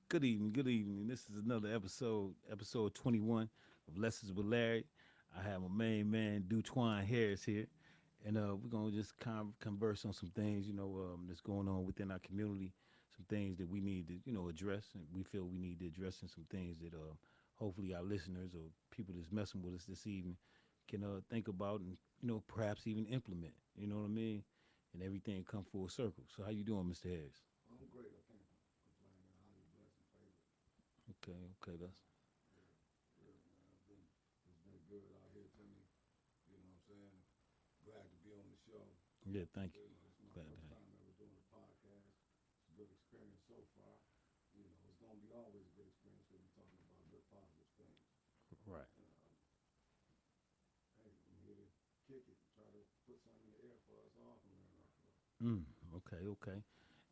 Good evening, good evening. This is another episode 21 of Lessons with Larry. I have my main man, Dutwine Harris here, and we're gonna just converse on some things, that's going on within our community, some things that we need to, address, and we feel we need to address, and some things that hopefully our listeners or people that's messing with us this evening can think about and perhaps even implement. You know what I mean? And everything come full circle. So how you doing, Mr. Harris? I'm great. I can't complain, man. How you blessed and favored? Okay, okay, that's Yeah, yeah, man. It's been good out here to me. You know what I'm saying? Glad to be on the show. yeah. Thank you. You know, it's my Glad to first have time ever doing a podcast. It's a good experience so far. You know, it's gonna be always a good experience because we're talking about good positive things. you. Right. And hey, I'm here to kick it and try to put something in the air for us all to learn off of. Mm, okay, okay.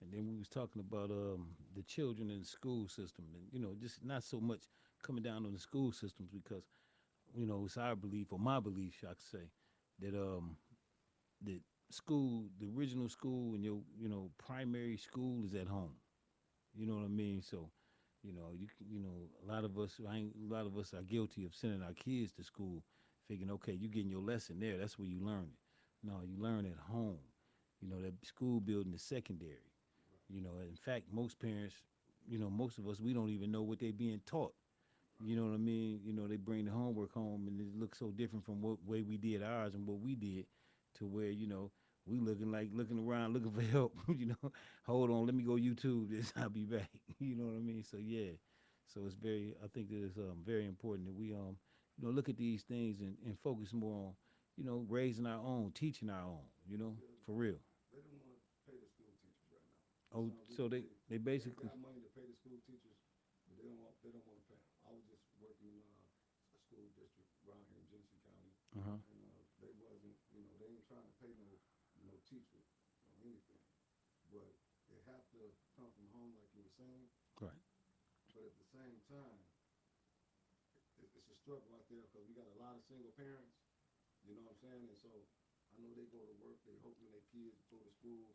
And then we was talking about the children in the school system, and just not so much coming down on the school systems because it's our belief or my belief, I could say, that that school, the original school, and your primary school is at home. You know what I mean? So, a lot of us, a lot of us are guilty of sending our kids to school, thinking, okay, you getting your lesson there. That's where you learn it. No, you learn at home. That school building is secondary. Right, In fact, most parents, most of us, we don't even know what they being taught. You right, know what I mean? They bring the homework home, and it looks so different from what way we did ours and what we did, to where we looking around looking for help. Hold on, let me go YouTube this. I'll be back. You know what I mean? So yeah, so it's very. I think that it's very important that we look at these things and focus more on raising our own, teaching our own. yeah. For real. They don't want to pay the school teachers right now. For Oh, some so reason, they they basically. got money to pay the school teachers, but they don't want to pay them. I was just working in a school district around here in Genesee County, Uh huh. and they wasn't, they ain't trying to pay no teacher or anything, but it have to come from home, like you were saying. Right. But at the same time, it's a struggle out there because we got a lot of single parents. You know what I'm saying? And so I know they go to work, they hoping their kids go to school,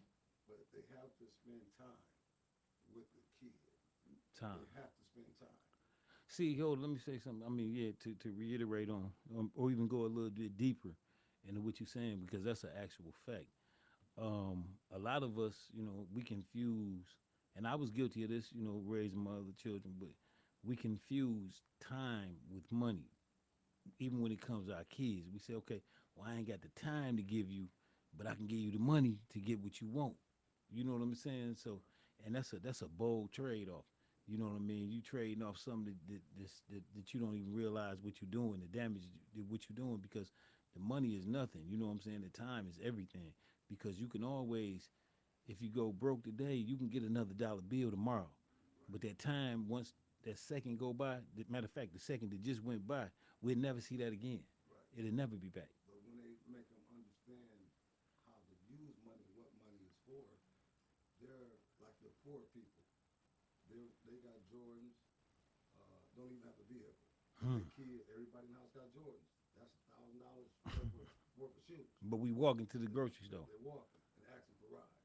but they have to spend time with the kid. They Time. have to spend time. See, let me say something. I mean, yeah, to reiterate on, or even go a little bit deeper into what you're saying, because that's an actual fact. A lot of us, we confuse, and I was guilty of this, raising my other children, but we confuse time with money. Even when it comes to our kids, we say, okay, well, I ain't got the time to give you, but I can give you the money to get what you want. You know what I'm saying? So, and that's a bold trade off. You know what I mean? You trading off something that you don't even realize what you're doing, the damage that what you're doing, because the money is nothing. You know what I'm saying? The time is everything, because you can always, if you go broke today, you can get another dollar bill tomorrow. Right, But that time, once that second go by, matter of fact, the second that just went by, we'll never see that again. right. It'll never be back. But when they make them understand how to use money, what money is for, they're like the poor people. They got Jordans, don't even have a vehicle. But Hmm. their kids, everybody in the house got Jordans. That's $1,000 worth of shoes. But we walk into the They, grocery store. they're walking and asking for rides.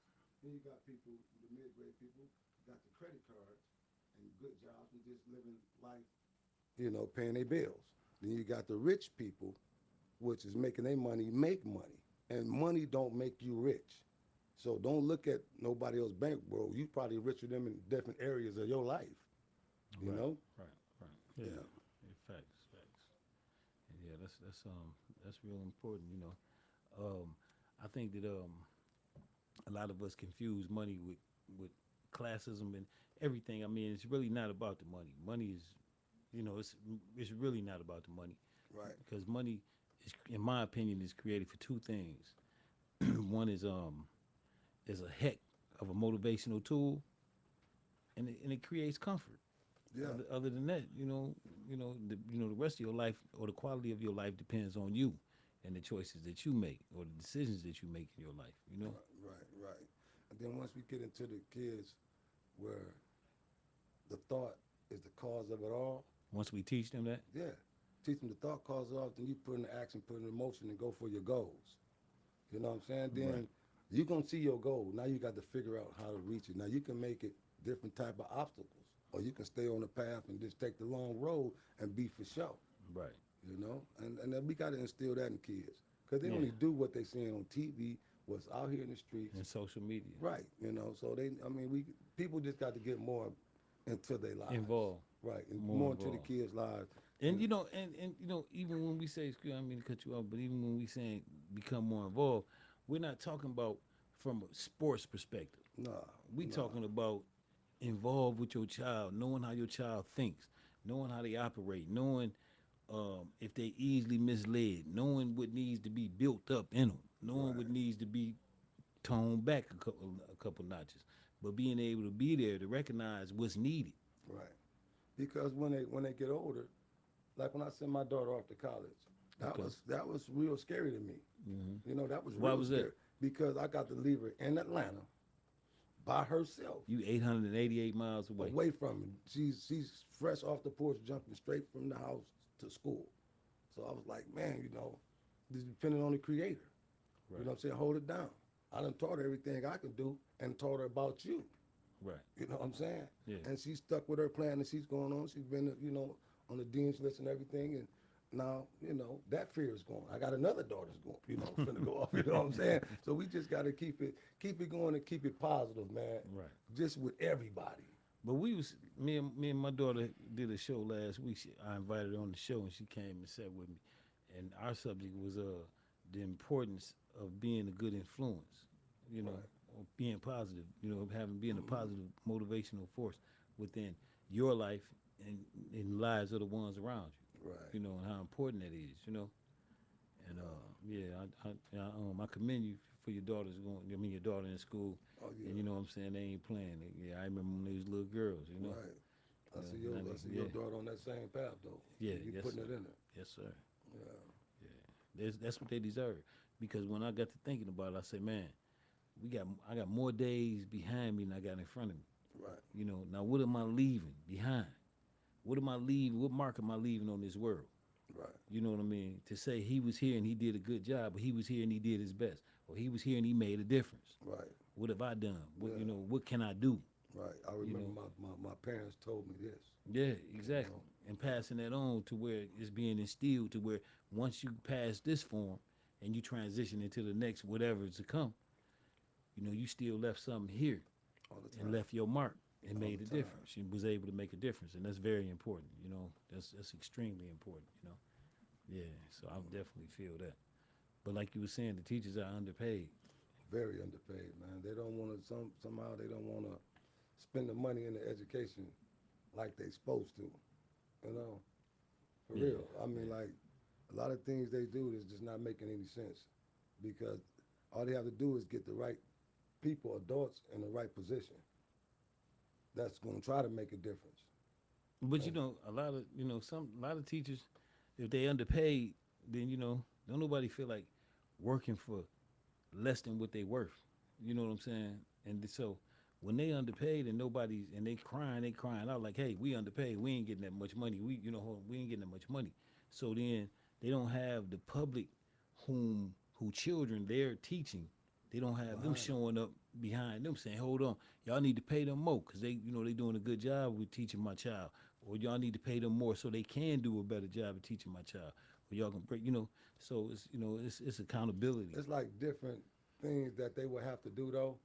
Then you got people, the mid-grade people, got the credit cards and good jobs and just living life, paying their bills. Then you got the rich people, which is making their money make money. And money don't make you rich. So don't look at nobody else's bankroll. You probably richer than them in different areas of your life, you Right, know? right, right. Yeah, Yeah. yeah, facts, facts. And yeah, that's real important. I think that a lot of us confuse money with classism and everything. I mean, it's really not about the money. Money is, it's really not about the money, Right. because money is, in my opinion, is created for two things. One is a heck of a motivational tool, and it creates comfort. Yeah. Other than that, the rest of your life or the quality of your life depends on you and the choices that you make or the decisions that you make in your life. Right. And then once we get into the kids where the thought is the cause of it all, Once we teach them that, yeah. Teach them the thought cause it all, then you put in the action, put in emotion, and go for your goals. You know what I'm saying? right, Then you're gonna see your goal. Now you got to figure out how to reach it. Now you can make it different type of obstacles. or you can stay on the path and just take the long road and be for sure. Right. You know, and then we got to instill that in kids because they Yeah. only do what they seeing on TV, what's out here in the streets, And social media. right? You know, so we people just got to get more into their lives, Involved. right, and More more into the involved. kids' lives. And you know, and you know, even when we say, excuse me, I don't mean to cut you off, but even when we saying become more involved, we're not talking about from a sports perspective. Nah, We nah, talking about involved with your child, knowing how your child thinks, knowing how they operate, knowing if they easily misled, knowing what needs to be built up in them, knowing what Right. needs to be toned back a couple notches, but being able to be there to recognize what's needed. right. Because when they get older, like when I sent my daughter off to college, Okay. that was real scary to me. You know, that was Why real was that? scary because I got to leave her in Atlanta by herself, You 888 miles away. away from me. She's fresh off the porch, jumping straight from the house to school. So I was like, man, you know, this is depending on the creator. Right. You know what I'm saying? Hold it down. I done taught her everything I can do and taught her about you. Right. You know what I'm saying? Yeah. And she's stuck with her plan that she's going on. She's been, you know, on the dean's list and everything. And now, you know, that fear is gone. I got another daughter's going, you know, finna go off. You know what I'm saying? So we just got to keep it going and keep it positive, man. Right. Just with everybody. But me and my daughter did a show last week. I invited her on the show, and she came and sat with me. And our subject was the importance of being a good influence, you know, Right. or being positive, you know, being a positive motivational force within your life and in the lives of the ones around you, Right. you know, and how important that is, you know. And I commend you for your daughter's going. I mean, your daughter in school, Oh, yeah. and you know what I'm saying, they ain't playing. Yeah, I remember when they was little girls, you know. Right. I Yeah, see yeah. your daughter on that same path, though. Yeah, You yes, putting sir. it in there. Yes, sir. Yeah. That's what they deserve. Because when I got to thinking about it, I said, man, I got more days behind me than I got in front of me. Right. You know, now what am I leaving behind? What am I leaving? What mark am I leaving on this world? Right. You know what I mean? To say he was here and he did a good job, but he was here and he did his best, or he was here and he made a difference. Right. What have I done? What Yeah. You know, what can I do? Right. I remember my parents told me this. Yeah, exactly. And passing that on to where it's being instilled to where once you pass this form and you transition into the next whatever is to come, you know, you still left something here All the and time. left your mark and All made the a time. difference. You was able to make a difference, and that's very important. You know, that's extremely important. You know, yeah. So I definitely feel that. But like you were saying, the teachers are underpaid. Very underpaid, man. They don't want to, somehow they don't want to spend the money in the education like they supposed to, you know, for Yeah, real. I mean, like, a lot of things they do is just not making any sense because all they have to do is get the right people, adults, in the right position. That's going to try to make a difference. But you know, a lot of teachers, if they underpaid, then you know, don't nobody feel like working for less than what they worth. You know what I'm saying? And so when they underpaid and they crying out like, hey, we underpaid, we ain't getting that much money. We ain't getting that much money. So then they don't have the public who children they're teaching. They don't have them Behind 'em. showing up behind them saying, hold on, y'all need to pay them more because they doing a good job with teaching my child, or y'all need to pay them more so they can do a better job of teaching my child, or y'all can break, so it's accountability. It's like different things that they would have to do, though.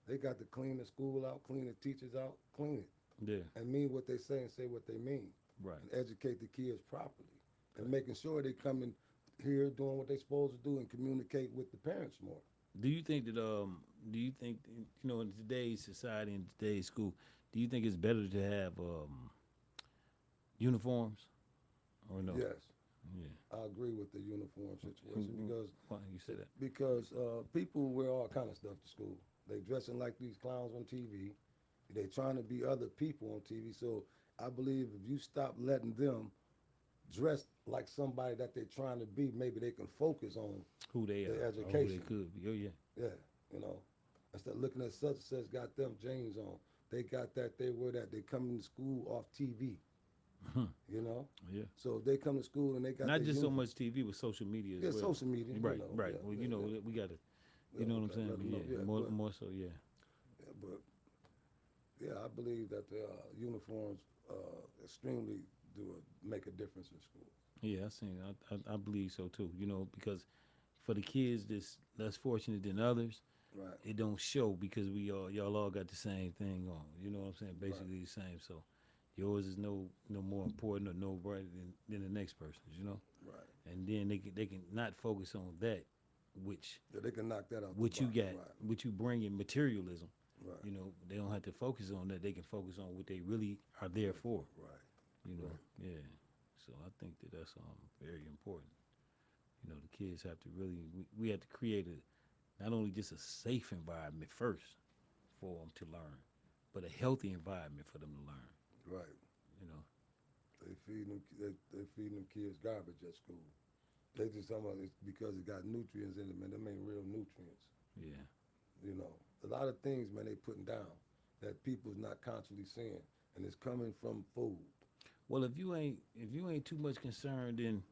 They got to clean the school out, clean the teachers out, clean it, Yeah, and mean what they say and say what they mean. right. And educate the kids properly and making sure they come in here doing what they're supposed to do and communicate with the parents more. Do you think in today's society, in today's school, do you think it's better to have uniforms or no? Yes, Yeah. I agree with the uniform situation because Why you say that? people wear all kind of stuff to school. They dressing like these clowns on TV. They trying to be other people on TV. So I believe if you stop letting them dress like somebody that they're trying to be, maybe they can focus on Who they their are, or who they education. could be. Oh yeah. Yeah, you know, instead of looking at such and such got them jeans on. They got that, they wear that, they come to school off TV, you know? Yeah. So if they come to school and they got Not their just so uniform- much TV, but social media as Yeah, well. social media. Right, you know, right. yeah, Well, yeah, we got to, yeah, you know what I'm let saying? them But know, yeah, yeah, more, but- more so, yeah. yeah, but Yeah, I believe that the uniforms extremely make a difference in school. Yeah, I seen. I believe so too. You know, because for the kids that's less fortunate than others, Right, it don't show because we all y'all all got the same thing on. You know what I'm saying? right, Basically the same. So yours is no more important or no brighter than the next person's. You know, right. and then they can not focus on that, which Yeah, they can knock that out the what you park. got, Right, what you bring in materialism. right, You know, they don't have to focus on that. They can focus on what they really are there for. right, You know, right. yeah. So I think that that's very important. You know, the kids have to really we have to create a not only just a safe environment first for them to learn, but a healthy environment for them to learn. Right. You know, They feeding them kids garbage at school. They just talking about it's because it got nutrients in it, man. Them ain't real nutrients. yeah. You know, a lot of things, man, they putting down that people's not constantly seeing, and it's coming from food. Well, if you ain't too much concerned in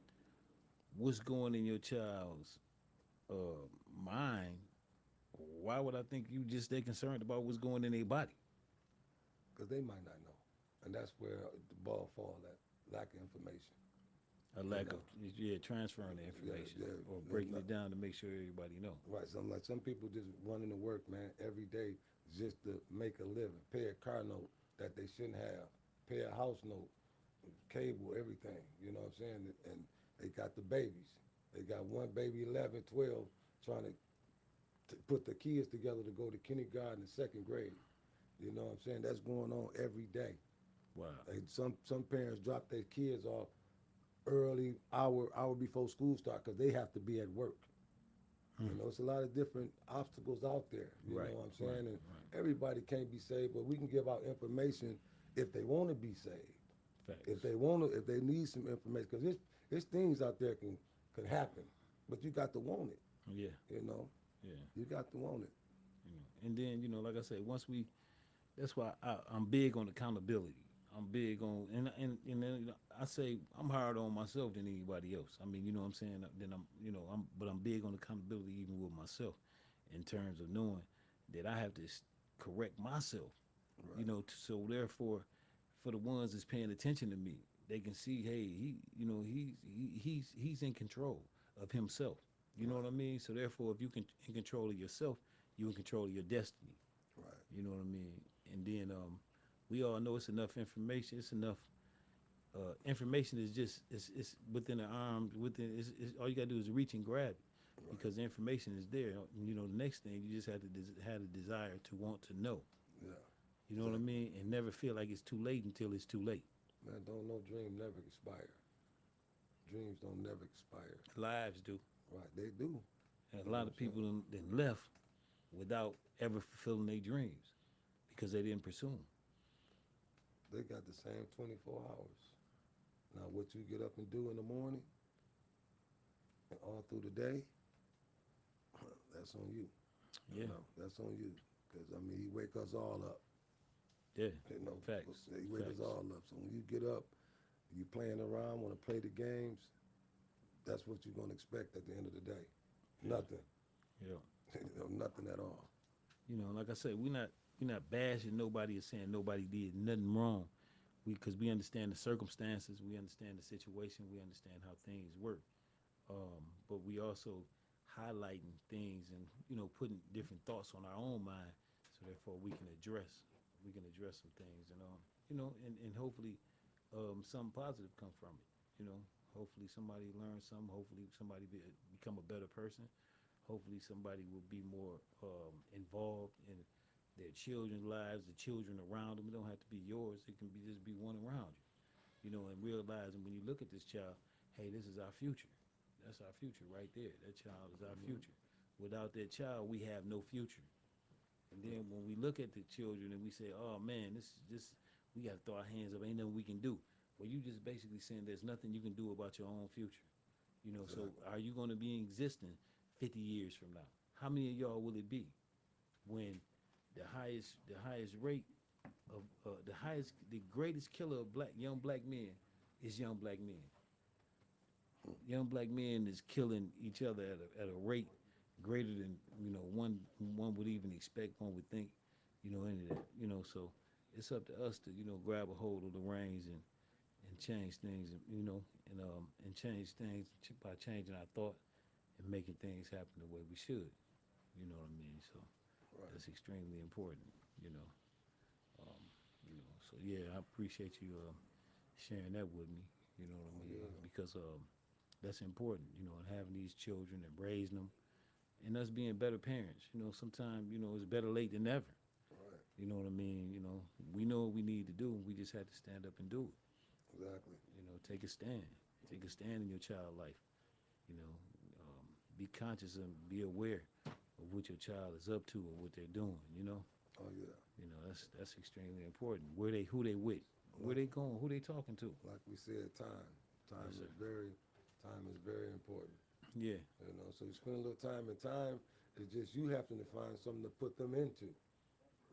what's going in your child's uh, mind, why would I think you just stay concerned about what's going in their body? Because they might not know, and that's where the ball fall at lack of information. A You lack of know, transferring the yeah, information yeah, or no, breaking no, it down to make sure everybody know. right. Some people just running to work, man, every day just to make a living, pay a car note that they shouldn't have, pay a house note, cable, everything. You know what I'm saying? And they got the babies. They got one baby, 11, 12, trying to put the kids together to go to kindergarten and second grade. You know what I'm saying? That's going on every day. Wow. Some parents drop their kids off early, hour before school start because they have to be at work. You know, it's a lot of different obstacles out there. You Right. know what I'm Right. saying? And Right. everybody can't be saved, but we can give out information if they want to be saved. If Facts. they want to, if they need some information, because there's things out there can happen, but you got to want it. Yeah. You know, Yeah. you got to want it. You know, and then like I said, once we that's why I'm big on accountability. I'm big on and then I say I'm harder on myself than anybody else. I mean, you know what I'm saying? Then but I'm big on accountability even with myself in terms of knowing that I have to correct myself. You Right, know, so therefore, for the ones that's paying attention to me, they can see, hey, he's in control of himself. You know what I right, mean? So therefore, if you can in control of yourself, you in control of your destiny. right, You know what I mean? And then we all know it's enough information. It's enough information is just it's within the arms. It's all you gotta do is reach and grab it right. because the information is there. You know, the next thing you just have to have a desire to want to know. Yeah, You know what I exactly. mean? And never feel like it's too late until it's too late. Man, don't no dream never expire. Dreams don't never expire. Lives do, Right, they do. and a You know lot what of I'm saying? people then left without ever fulfilling their dreams because they didn't pursue them. They got the same 24 hours. Now, what you get up and do in the morning and all through the day, that's on you. You Yeah, know, that's on you. Because, I mean, he wake us all up. yeah, You know, facts, he wake us facts. all up. So when you get up, you playing around, want to play the games, that's what you're going to expect at the end of the day. Yeah, Nothing. yeah. You know, nothing at all. You know, like I said, we're not bashing nobody or saying nobody did nothing wrong. Because we understand the circumstances, we understand the situation, we understand how things work. But we also highlighting things and putting different thoughts on our own mind, so therefore we can address some things and and hopefully something positive come from it. Hopefully somebody learns something. Hopefully somebody become a better person. Hopefully somebody will be more involved in their children's lives, the children around them. It don't have to be yours. It can be just be one around you. And realizing when you look at this child, hey, this is our future. That's our future right there. That child is our Mhm. future. Without that child, we have no future. And then when we look at the children and we say, oh man, this is just we gotta throw our hands up, ain't nothing we can do. Well, you just basically saying there's nothing you can do about your own future. So Exactly. are you gonna be in existence 50 years from now? How many of y'all will it be when the highest rate of the greatest killer of young black men is young black men. Young black men is killing each other at a rate greater than one would even expect. One would think, any of that. So it's up to us to grab a hold of the reins and change things, and change things by changing our thought and making things happen the way we should. You know what I mean? So Right. that's extremely important. You know, um, So yeah, I appreciate you sharing that with me. You know what I Oh mean? yeah. Because that's important. And having these children and raising them, and us being better parents. Sometimes it's better late than never. Right. You know what I mean? We know what we need to do. We just have to stand up and do it. Exactly. Take a stand. Take a stand in your child life. You know, be conscious and be aware of what your child is up to or what they're doing. Oh yeah. That's extremely important. Who they with, where Like they going, who they talking to. like we said, time. Yes, sir. Time is very important. Yeah. So you spend a little time, and time is just you having to find something to put them into.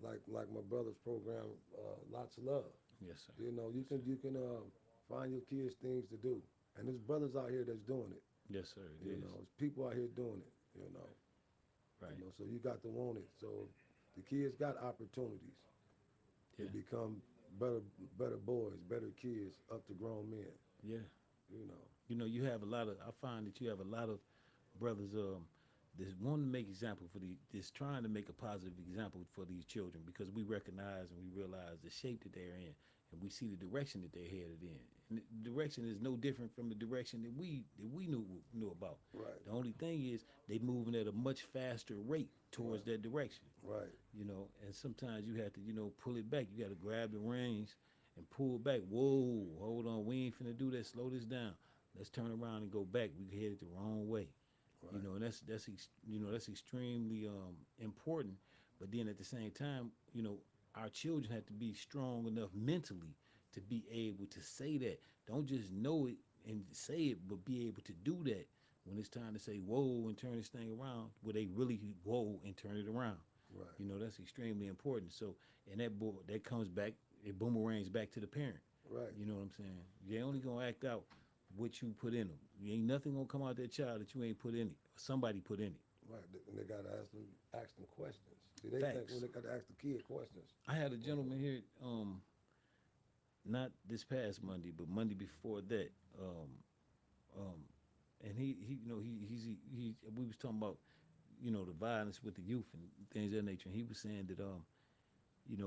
Like my brother's program, lots of love. Yes, sir. You can find your kids things to do, and there's brothers out here that's doing it. Yes, sir. It is. There's people out here doing it. Right. So you got to want it. So the kids got opportunities Yeah. to become better boys, better kids, up to grown men. Yeah. You know, You have a lot of. I find that you have a lot of brothers that want to make example for that's trying to make a positive example for these children because we recognize and we realize the shape that they're in and we see the direction that they're headed in. And the direction is no different from the direction that we knew about. right, The only thing is they moving at a much faster rate towards that direction. right, And sometimes you have to pull it back. You got to grab the reins and pull back. Whoa, hold on, we ain't finna do that. Slow this down. Let's turn around and go back. We headed the wrong way. right, And that's extremely important. But then at the same time, our children have to be strong enough mentally to be able to say that. Don't just know it and say it, but be able to do that when it's time to say whoa and turn this thing around. Where they really whoa and turn it around. right, That's extremely important. So, and that comes back, it boomerangs back to the parent. right, You know what I'm saying? They only gonna act out what you put in them. Ain't nothing gonna come out that child that you ain't put in it. Or somebody put in it. right. And they got to ask them questions. See, they think Facts. when they got to ask the kid questions. I had a gentleman here, not this past Monday, but Monday before that, um, and we was talking about, the violence with the youth and things of that nature. And he was saying that,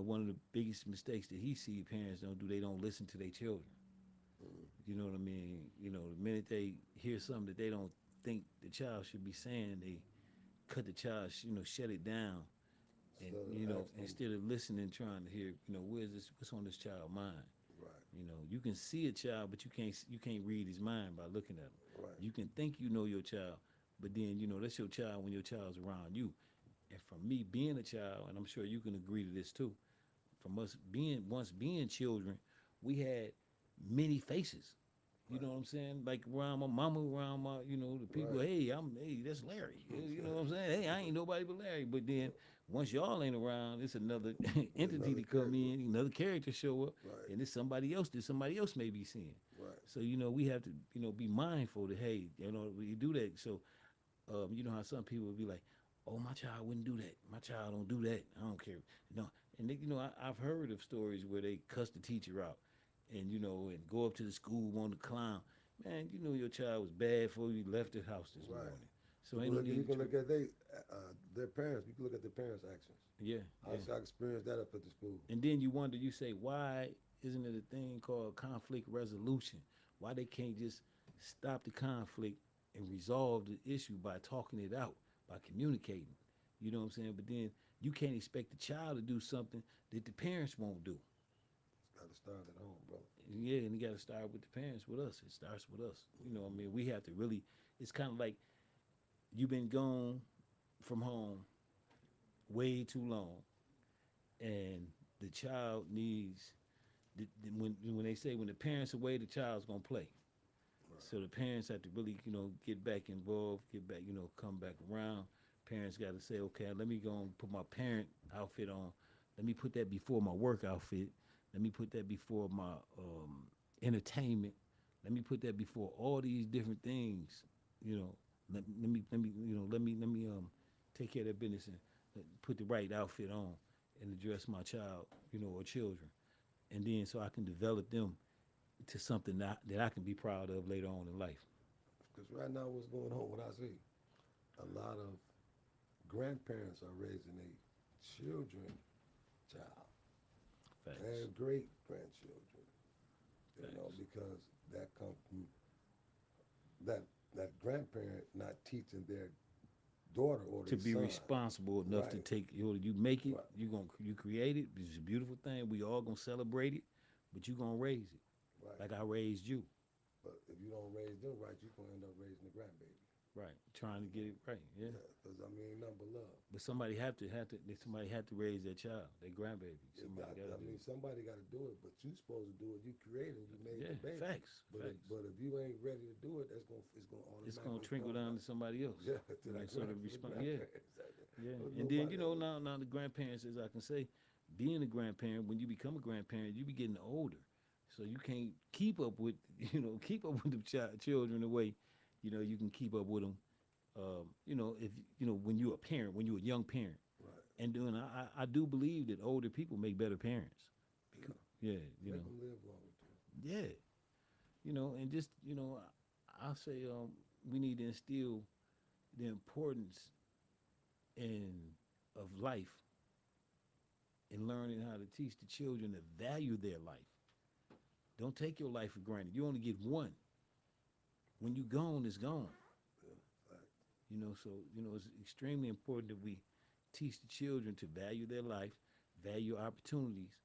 one of the biggest mistakes that he see parents don't do, they don't listen to their children. You know what I mean? The minute they hear something that they don't think the child should be saying, they cut the child, shut it down. And, instead of listening, trying to hear, what's on this child's mind. Right, You can see a child, but you can't read his mind by looking at him. right, You can think you know your child, but then that's your child when your child's around you. And from me being a child, and I'm sure you can agree to this too, from us being children, we had many faces. You know what I'm saying? Like around my mama, around my, the people. Right. Hey, that's Larry. You know what I'm saying? Hey, I ain't nobody but Larry. But then once y'all ain't around, it's another entity Another to come character. in, another character show up, Right, and it's somebody else that somebody else may be seeing. right, So we have to be mindful that hey, we do that. So you know how some people would be like, oh, my child wouldn't do that. My child don't do that. I don't care. And they, I've heard of stories where they cuss the teacher out, and and go up to the school want to clown. Man, your child was bad before you left the house this right. morning. So You ain't can no look, you need can to. look at their parents. You can look at their parents' actions. Yeah, I, yeah. I experienced that up at the school. And then you wonder, you say, why isn't it a thing called conflict resolution? Why they can't just stop the conflict and resolve the issue by talking it out, by communicating? You know what I'm saying? But then you can't expect the child to do something that the parents won't do. Got to start at home, brother. Yeah, and you got to start with the parents, with us. It starts with us. We have to really, it's kind of like you've been gone from home way too long, and the child needs, when they say when the parents away, the child's going to play. Right. So the parents have to really, get back involved, get back, come back around. Parents got to say, okay, let me go and put my parent outfit on. Let me put that before my work outfit. Let me put that before my entertainment. Let me put that before all these different things. Let me take care of that business and put the right outfit on. and address my child, or children, and then so I can develop them to something that I can be proud of later on in life. Because right now, what's going on? What I see, a lot of grandparents are raising their children, child, Facts. and great grandchildren. Facts. Because that comes from that grandparent not teaching their daughter or To their be son. responsible enough to Right, take, you make it, right, you create it. It's a beautiful thing. We all gonna celebrate it, but you gonna raise it right. like I raised you. But if you don't raise them right, you're gonna end up raising the grandbaby. Right, trying to get it right. Yeah, Yeah, because I mean, nothing but love. but somebody had to raise their child, their grandbaby. Somebody got to I do mean, it. somebody got to do it, but you supposed to do it. You created, you made Yeah, the baby. facts, But facts. if you ain't ready to do it, it's gonna It's gonna automatically trickle fall down to back. somebody else. Yeah, to And that so the yeah, grandparents. yeah. Don't And then nobody else. now the grandparents, as I can say, being a grandparent, when you become a grandparent, you be getting older, so you can't keep up with keep up with the children the way you can keep up with them. If when you're a parent, when you're a young parent, Right. and doing I do believe that older people make better parents. Yeah. Yeah, Make them live longer too. yeah, and just I say we need to instill the importance in of life and learning how to teach the children to value their life. Don't take your life for granted. You only get one. When you gone, it's gone. Yeah. Fact. So it's extremely important that we teach the children to value their life, value opportunities,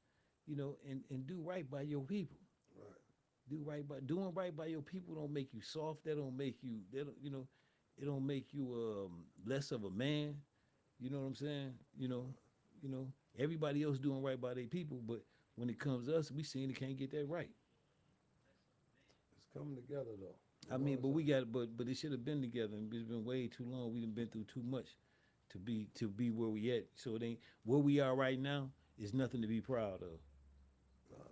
and do right by your people. Right. Doing right by your people don't make you soft. That don't make you it don't make you less of a man. You know what I'm saying? You know, everybody else doing right by their people, but when it comes to us, we seem to can't get that right. It's coming together though. I mean, but we got but it should have been together. And it's been way too long. We done been through too much to be where we at. So it ain't where we are right now is nothing to be proud of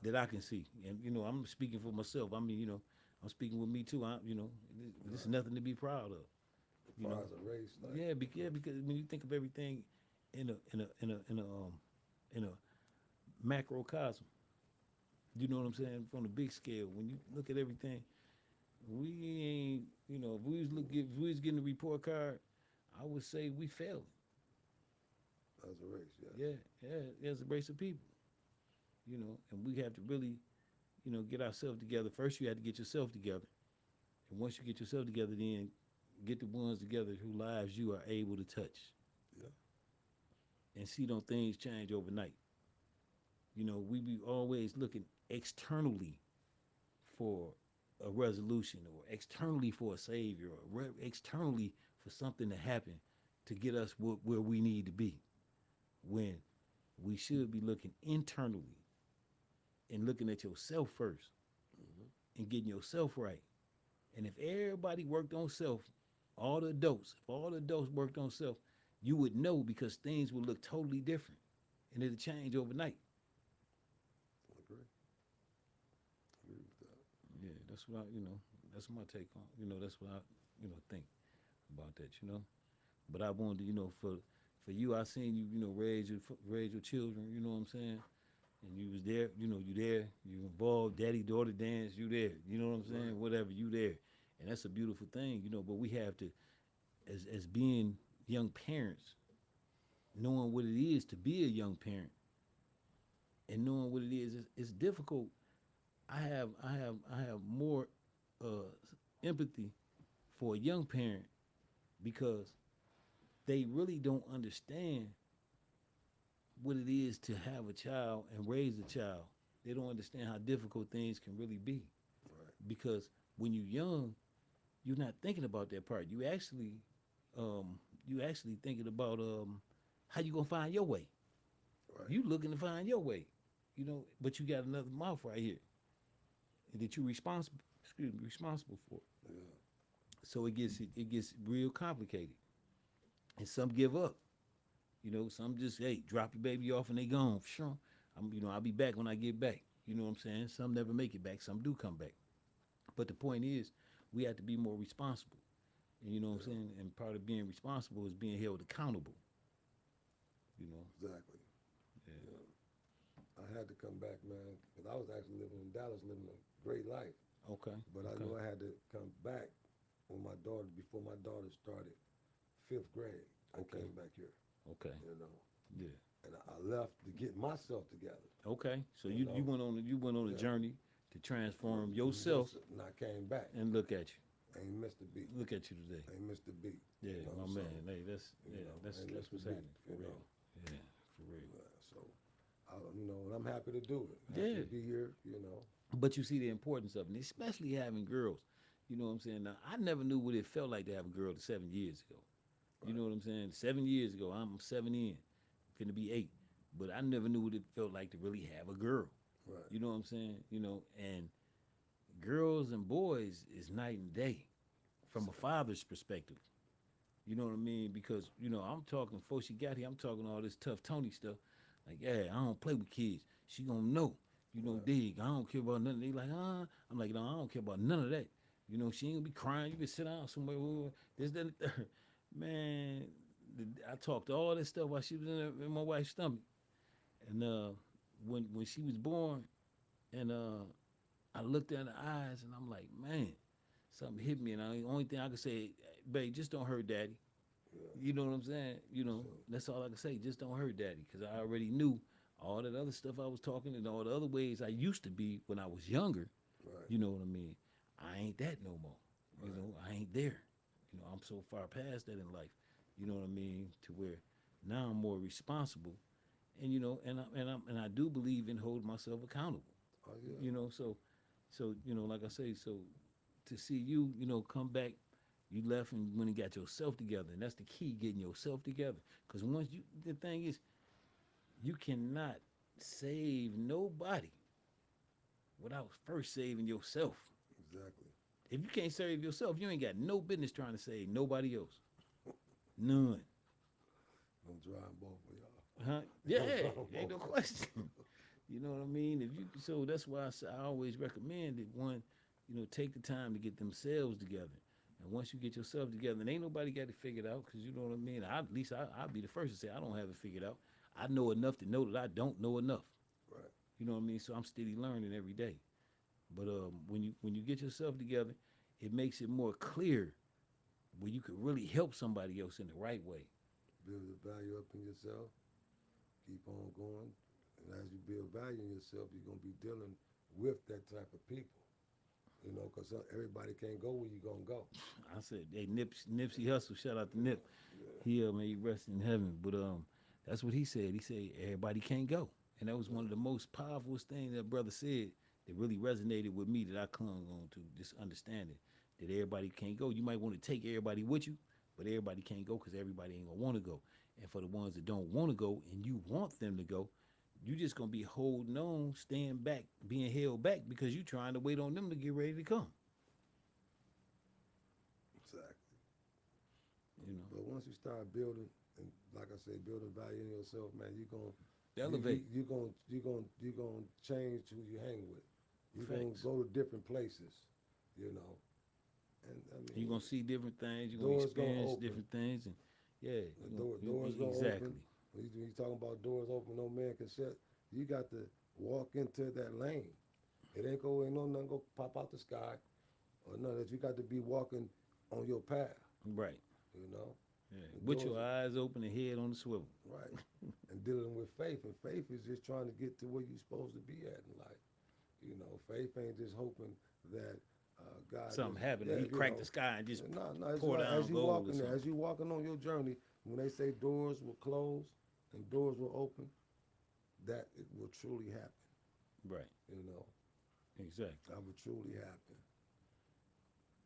that I can see. And I'm speaking for myself. I mean, I'm speaking with me too. This is nothing to be proud of. As You far know, as a race, like, because when you think of everything in a macrocosm, you know what I'm saying, from the big scale. When you look at everything, we ain't, if we was getting a report card, I would say we failed. as a race, yeah. As a race of people, and we have to really, get ourselves together. First, you have to get yourself together, and once you get yourself together, then get the ones together whose lives you are able to touch. Yeah. And see, don't things change overnight. We be always looking externally for a resolution, or externally for a savior, or externally for something to happen to get us where we need to be, when we should be looking internally and looking at yourself first and getting yourself right. And if everybody worked on self, if all the adults worked on self, you would know, because things would look totally different and it'd change overnight. I agree. Agree with that. Yeah, that's my take on, that's what I, think about that. But I wanted to, for you, I seen you, raise your children, you know what I'm saying? And you was there, you there, you involved, daddy, daughter dance, you there, you know what I'm saying? Right. Whatever, you there. And that's a beautiful thing, but we have to, as being young parents, knowing what it is to be a young parent and knowing what it is, it's difficult. I have more uh, empathy for a young parent, because they really don't understand what it is to have a child and raise a child. They don't understand how difficult things can really be, Right. because when you're young, you're not thinking about that part. You actually thinking about how you gonna find your way. Right. You looking to find your way, but you got another mouth right here that you responsible for. Yeah. So it gets real complicated, and some give up. Some just, hey, drop your baby off and they gone. Sure, I'll be back when I get back. You know what I'm saying? Some never make it back. Some do come back. But the point is, we have to be more responsible. And you know what I'm saying? And part of being responsible is being held accountable. You know? Exactly. Yeah. had to come back, man, because I was actually living in Dallas, living a great life. Okay. But I Okay. knew I had to come back before my daughter started 5th grade. I Okay. came back here, Okay. you know, Yeah. and I left to get myself together. Okay. So You you know, went on a yeah. journey to transform yourself, And I came back. and look at you. Ain't missed a beat. Look at you today. Ain't missed a beat. Yeah, You know, my so, man. Hey, you know, that's ain't missed a what's beat, happening for you real. know. Yeah, for real. So, you know, and I'm happy to do it. Happy Yeah. to be here, you know. But you see the importance of it, especially having girls. You know what I'm saying? Now, I never knew what it felt like to have a girl 7 years ago. You Right. know what I'm saying? 7 years ago, I'm 7 in, finna be 8. But I never knew what it felt like to really have a girl. Right. You know what I'm saying? You know, and girls and boys is night and day from a father's perspective. You know what I mean? Because, you know, I'm talking, before she got here, I'm talking all this tough Tony stuff. Like, yeah, I don't play with kids. She gonna know. You know, Right. dig. I don't care about nothing. They like, I'm like, no, I don't care about none of that. You know, she ain't gonna be crying. You can sit down somewhere. This, that, and the third. Man, I talked all this stuff while she was in my wife's stomach. And when she was born, and I looked at her eyes, and I'm like, man, something hit me. And the only thing I could say, babe, just don't hurt daddy. Yeah. You know what I'm saying? You know, So, that's all I can say. Just don't hurt daddy. Because I already knew all that other stuff I was talking and all the other ways I used to be when I was younger. right. You know what I mean? I ain't that no more. You Right. know, I ain't there. You know, I'm so far past that in life. You know what I mean? To where now I'm more responsible. And you know, and I do believe in holding myself accountable. Oh, yeah. You know, so you know, like I say, so to see you, you know, come back, you left and when you got yourself together, and that's the key, getting yourself together. Because once you, the thing is, you cannot save nobody without first saving yourself. Exactly. If you can't save yourself, you ain't got no business trying to save nobody else. None. I'm drying both of y'all. Huh? Yeah, ain't no question. You know what I mean? If you, so that's why I always recommend that one, you know, take the time to get themselves together. And once you get yourself together, and ain't nobody got it figured out, because you know what I mean. At least I'll be the first to say I don't have it figured out. I know enough to know that I don't know enough. Right. You know what I mean? So I'm steady learning every day. But when you get yourself together, it makes it more clear where you could really help somebody else in the right way. Build the value up in yourself. Keep on going. And as you build value in yourself, you're going to be dealing with that type of people. You know, because everybody can't go where you're going to go. I said, hey, Nipsey Hussle, shout out to Nip. Yeah. He may he rest in heaven. But that's what he said. He said everybody can't go, and that was one of the most powerful things that brother said that really resonated with me that I clung on to. Just understanding that everybody can't go. You might want to take everybody with you, but everybody can't go because everybody ain't gonna want to go. And for the ones that don't want to go, and you want them to go, you just gonna be holding on, staying back, being held back because you trying to wait on them to get ready to come. Exactly. You know, But once you start building, and like I said, building value in yourself, man, you're going to elevate. you're gonna change who you hang with. You're gonna Facts. go to different places, you know. And I mean, You're gonna see different things. You're gonna doors gonna experience open. different things, and yeah, doors gonna exactly. open. When you talking about doors open, no man can shut. You got to walk into that lane. It ain't nothing go pop out the sky, or none of that. You got to be walking on your path, Right. you know. Yeah. The With doors- your eyes open and head on the swivel. Right. And dealing with faith. And faith is just trying to get to where you're supposed to be at in life. You know, faith ain't just hoping that God Something just, happened. yeah, He you cracked know, the sky and just no, it's pour like down as you gold or walking there, something. as you walking on your journey, when they say doors will close and doors will open, that it will truly happen. Right. You know, Exactly. that will truly happen.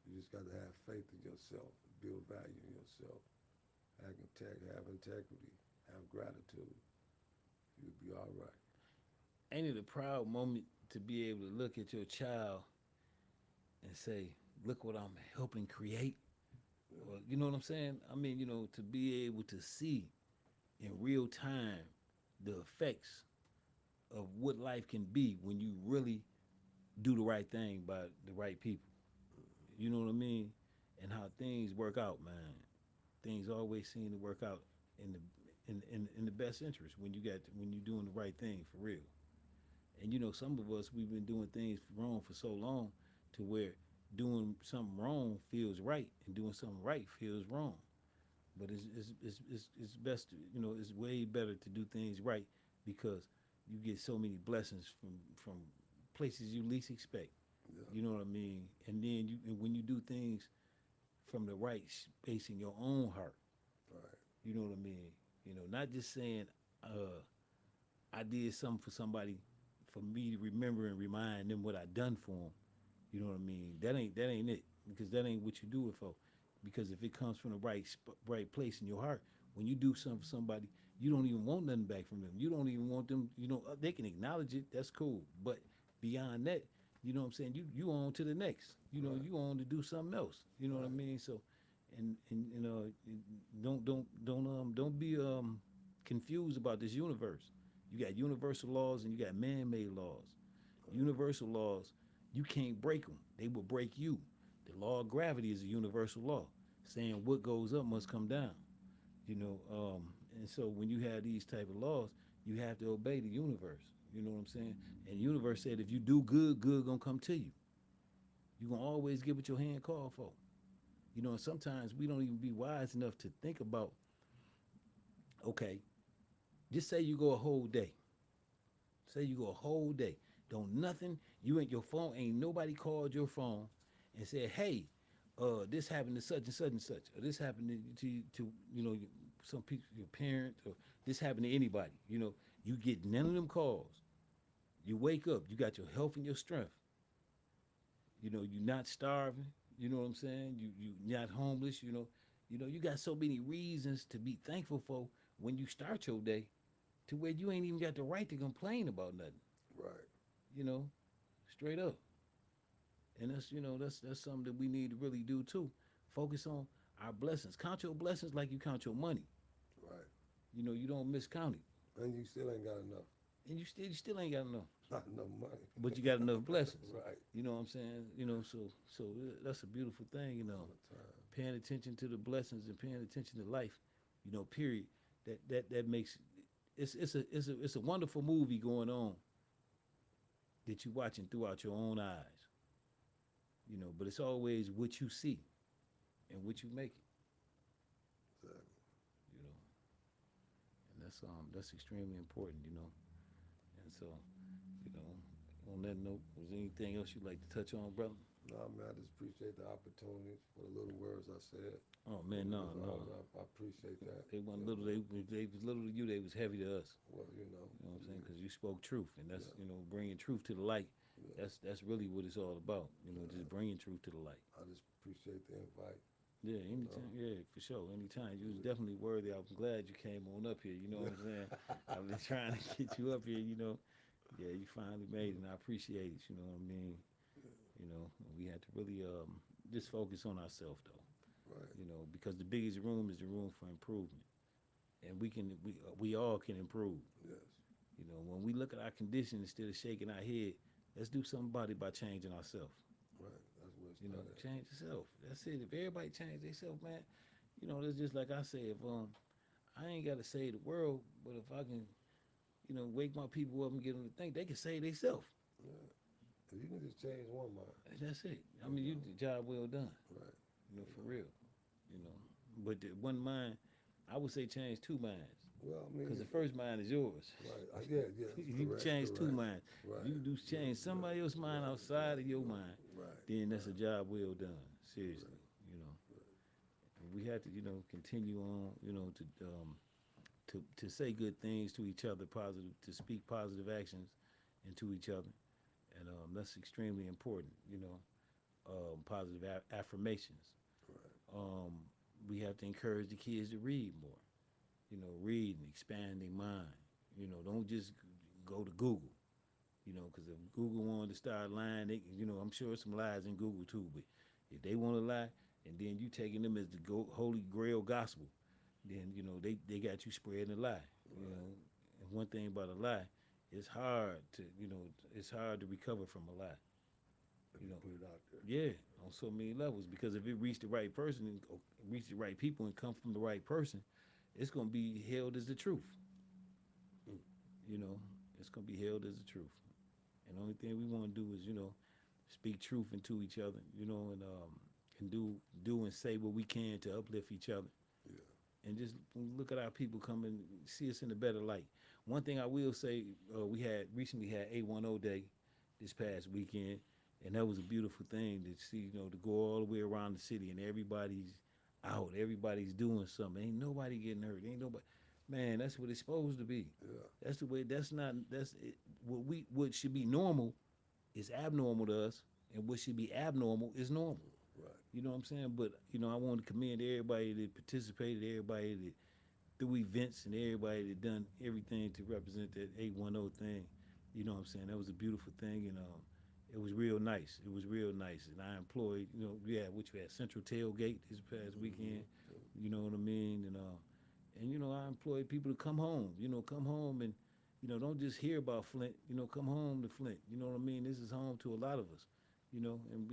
You just got to have faith in yourself, build value in yourself, have integrity, have gratitude. You'll be all right. Ain't it a proud moment to be able to look at your child and say, "Look what I'm helping create"? Or, you know what I'm saying? I mean, you know, to be able to see in real time the effects of what life can be when you really do the right thing by the right people. You know what I mean? And how things work out, man. Things always seem to work out in the in the best interest when you when you're doing the right thing for real. And some of us we've been doing things wrong for so long to where doing something wrong feels right and doing something right feels wrong. But it's best to, it's way better to do things right because you get so many blessings from places you least expect. Yeah. You know what I mean? And when you do things from the right space in your own heart, Right. you know what I mean? Not just saying I did something for somebody for me to remember and remind them what I done for them. You know what I mean? That ain't it because that ain't what you do it for. Because if it comes from the right place in your heart, when you do something for somebody, you don't even want nothing back from them. You don't even want them. They can acknowledge it. That's cool. But beyond that, you know what I'm saying? You on to the next. Right. You on to do something else. You know what I Right. mean? So, and don't be confused about this universe. You got universal laws and you got man-made laws. Universal laws, you can't break them. They will break you. The law of gravity is a universal law, saying what goes up must come down. You know, and so when you have these type of laws, you have to obey the universe. You know what I'm saying? And the universe said if you do good, good gonna come to you. You gonna always get what your hand called for. And sometimes we don't even be wise enough to think about, okay, just say you go a whole day. Say you go a whole day. Don't nothing, you ain't your phone, ain't nobody called your phone and said, hey, this happened to such and such and such, or this happened to some people, your parents, or this happened to anybody. You get none of them calls. You wake up, you got your health and your strength. You're not starving. You know what I'm saying? You not homeless. You got so many reasons to be thankful for when you start your day, to where you ain't even got the right to complain about nothing. Right. You know, straight up. And that's something that we need to really do too. Focus on our blessings. Count your blessings like you count your money. Right. You don't miscount it. And you still ain't got enough. And you still ain't got enough. Not enough money. But you got enough blessings. Right. You know what I'm saying? So that's a beautiful thing, All the time. paying attention to the blessings and paying attention to life, period. That makes it's a wonderful movie going on that you're watching throughout your own eyes. But it's always what you see and what you make it, Exactly. you know. And that's extremely important. And so, you know, on that note, was there anything else you'd like to touch on, brother? No, man, I just appreciate the opportunity for the little words I said. Oh man, no. I appreciate that. They wasn't little. They was little to you. They was heavy to us. Well, You know what I'm saying? Because you spoke truth, and that's bringing truth to the light. yeah. That's really what it's all about. Just bringing truth to the light. I just appreciate the invite. Yeah, anytime. Yeah, for sure. Anytime. You was definitely worthy. I'm glad you came on up here. You know what I'm saying? I've been trying to get you up here. Yeah, you finally made it, and I appreciate it. You know what I mean? We had to really just focus on ourselves though. Right. Because the biggest room is the room for improvement, and we all can improve. Yes. When we look at our condition instead of shaking our head, let's do something about it by changing ourselves. Right. That's what it's Change yourself. That's it. If everybody change themselves, man, it's just like I say. If I ain't got to save the world, but if I can, wake my people up and get them to think, they can save themselves. Yeah. If you can just change one mind. That's it. I mean, you the job well done. Right. For real. But the one mind, I would say change two minds. Well, I mean, Because the first mind is yours. right. Yeah. You can change two minds. Right. You do change somebody else's mind outside of your mind. Right. Then that's a job well done. Seriously. And we have to, continue on, to say good things to each other, positive, to speak positive actions into each other, and that's extremely important. Positive affirmations. Right. We have to encourage the kids to read more. Read and expand their mind. Don't just go to Google. Because if Google wanted to start lying, I'm sure some lies in Google too. But if they want to lie, and then you taking them as the holy grail gospel, then they got you spreading a lie. And one thing about a lie, it's hard to recover from a lie. Put it out there. Yeah, on so many levels. Because if it reached the right person and reach the right people and come from the right person, it's gonna be held as the truth. Mm. It's gonna be held as the truth. And the only thing we want to do is, speak truth into each other, and do and say what we can to uplift each other, Yeah. and just look at our people come and see us in a better light. One thing I will say, we had recently had A10 Day this past weekend, and that was a beautiful thing to see, to go all the way around the city and everybody's out, everybody's doing something. Ain't nobody getting hurt. Ain't nobody. Man, that's what it's supposed to be. Yeah. That's the way. That's not. That's it. What should be normal is abnormal to us, and what should be abnormal is normal. Right. You know what I'm saying? But I want to commend everybody that participated, everybody that through events, and everybody that done everything to represent that 810 thing. You know what I'm saying? That was a beautiful thing, and it was real nice. It was real nice, and I employed, which we had Central Tailgate this past weekend. You know what I mean? And I employed people to come home. Come home and don't just hear about Flint. Come home to Flint. You know what I mean? This is home to a lot of us. And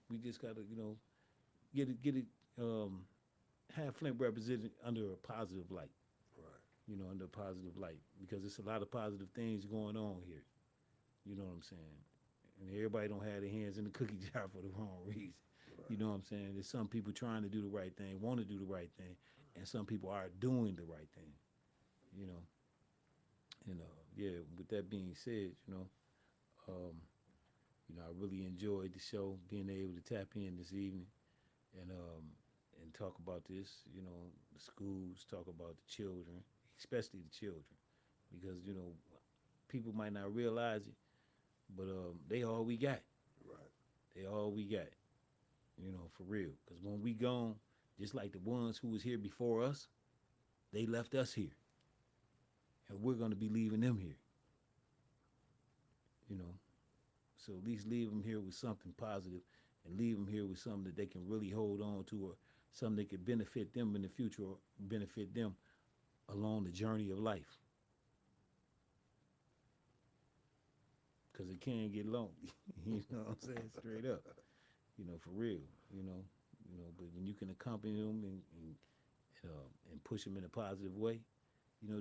we just gotta get it have Flint represented under a positive light. Right. Under a positive light, because it's a lot of positive things going on here. You know what I'm saying? And everybody don't have their hands in the cookie jar for the wrong reason. Right. You know what I'm saying? There's some people trying to do the right thing, want to do the right thing, and some people are doing the right thing. You know. And yeah. With that being said, um, I really enjoyed the show, being able to tap in this evening, and talk about this. The schools, talk about the children, especially the children, because people might not realize it, but they all we got. Right. They all we got. For real. Because when we gone, just like the ones who was here before us, they left us here, and we're gonna be leaving them here. You know, so at least leave them here with something positive, and leave them here with something that they can really hold on to, or something that could benefit them in the future, or benefit them along the journey of life. Because it can get lonely. You know what I'm saying? Straight up. For real. But when you can accompany them and push them in a positive way,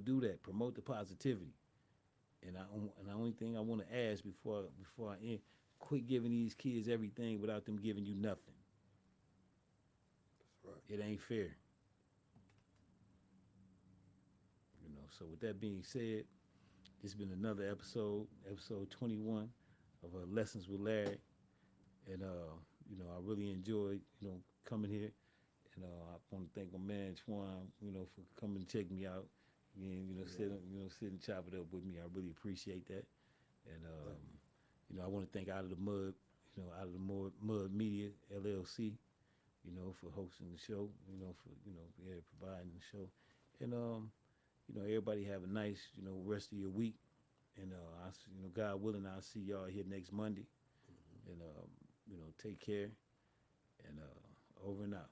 do that. Promote the positivity. And the only thing I want to ask before I end, quit giving these kids everything without them giving you nothing. That's right. It ain't fair. So with that being said, this has been another episode 21 of Lessons with Larry. And I really enjoyed, coming here. And I want to thank my man Twan, for coming to check me out. And, sit and chop it up with me. I really appreciate that. And I want to thank Out of the Mud, Out of the Mud Media LLC, for hosting the show, providing the show. And everybody have a nice, rest of your week. And God willing, I'll see y'all here next Monday. And take care. And over and out.